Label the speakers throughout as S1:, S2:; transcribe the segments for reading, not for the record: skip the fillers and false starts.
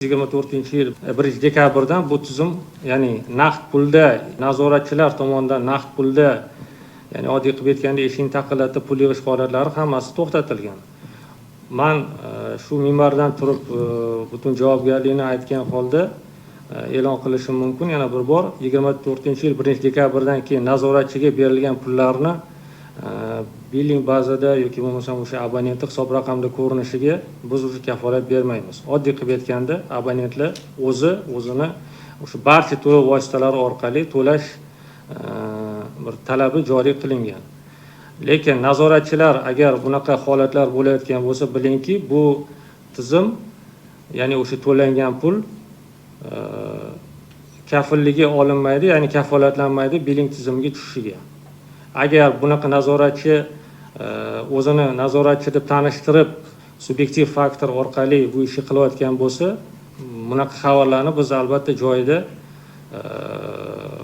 S1: 2024-yil 1-dekabrdan bu tizim, ya'ni naqd pulda nazoratchilar tomonidan naqd pulda, ya'ni oddiy qilib aytganda eshikni taqillatib pul yig'ish holatlari hammasi to'xtatilgan. Men shu minbardan turib butun javobgarlikni aytgan holda e'lon qilishim mumkin. Yana bir bor 24-yil 1-dekabrdan keyin nazoratchiga berilgan pullarni billing bazada yoki bo'lmasa o'sha abonentlik hisob raqamida ko'rinishiga biz o'sha kafolat bermaymiz. Oddiy qilib aytganda abonentlar o'zini o'sha barcha to'lov vositalari orqali to'lash bir talabi joriy qilingan. Lekin nazoratchilar agar bunaqa holatlar bo'layotgan bo'lsa, bilingki, bu tizim, ya'ni o'sha to'langan pul kafilligi olinmaydi, ya'ni kafolatlanmaydi billing tizimiga tushishiga. Agar bunaqa nazoratchi o'zini nazoratchi deb tanishtirib, subyektiv faktor orqali bu ishni qilayotgan bo'lsa, bunaqa xabarlarni biz albatta joyida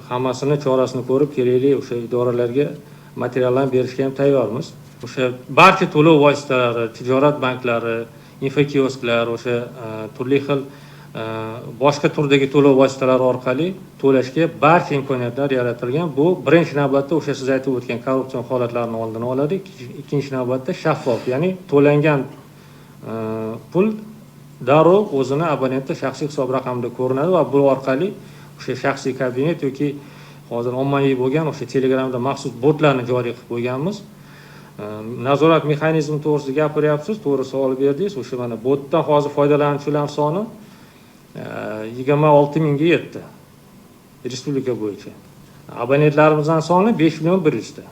S1: hammasini chorasini ko'rib, kerakli o'sha idoralarga materiallarni berishga ham tayyormiz. O'sha barcha to'lov vositalari, tijorat banklari, infokiosklar, o'sha turli xil boshqa turdagi to'lov vositalari orqali to'lashga barcha imkoniyatlar yaratilgan. Bu birinchi navbatda o'sha siz aytib o'tgan korrupsion holatlarning oldini oladi. Ikkinchi navbatda shaffof, ya'ni to'langan pul darrov o'zini abonentda shaxsiy hisob raqamida ko'rinadi va bu orqali o'sha shaxsiy kabinet yoki hozir ommaviy bo'lgan o'sha Telegramda maxsus botlarni joriy qilib qo'yganmiz. Nazorat mexanizmi to'g'risida gapiryapsiz, to'g'ri savol berdingiz. O'sha mana botdan hozir foydalanuvchilar soni 26 mingga yetdi respublika bo'yicha. Abonentlarimizning soni 5.100.000 ta.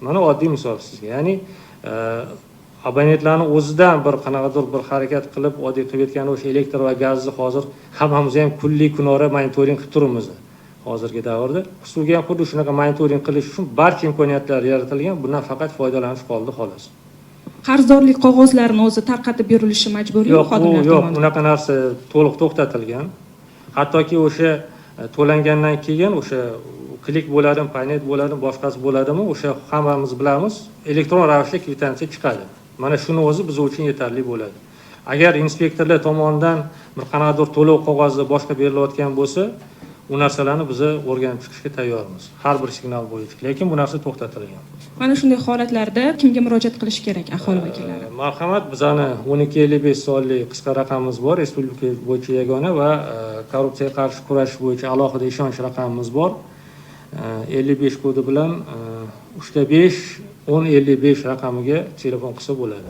S1: Mana oddiy misol sizga. Ya'ni abonentlarning o'zidan bir qanaqadir bir harakat qilib, oddiy qilib aytganda o'sha elektr va gazni hozir hammamiz ham kunlik kunora monitoring qilib turibmiz hozirgi davrda. Ustiga ham xuddi shunaqa monitoring qilish uchun barcha imkoniyatlar yaratilgan. Bundan faqat foydalanish qoldi xolos.
S2: Qarzdorlik qog'ozlarini o'zi tarqatib berilishi majburiy xodimlar tomonidan?
S1: Yo'q, unaqa narsa to'liq to'xtatilgan. Hattoki o'sha to'langandan keyin o'sha klik bo'ladimi, paynet bo'ladimi, boshqasi bo'ladimi, o'sha hammamiz bilamiz, elektron ravishda kvitansiya chiqadi. Mana shuni o'zi biz uchun yetarli bo'ladi. Agar inspektorlar tomonidan bir qanaqadir to'lov qog'ozi boshqa berilayotgan bo'lsa, u narsalarni biz o'rganib chiqishga tayyormiz. Har bir signal bo'yicha. Lekin bu narsa to'xtatilgan.
S2: Mana shunday holatlarda kimga murojaat qilish kerak aholi vakillari?
S1: Marhamat, bizning 1255 sonli qisqa raqamimiz bor, respublika bo'yicha yagona va korrupsiyaga qarshi kurashish bo'yicha alohida ishonch raqamimiz bor. 55 kodi bilan 3 5 10 55 raqamiga telefon qilsa bo'ladi.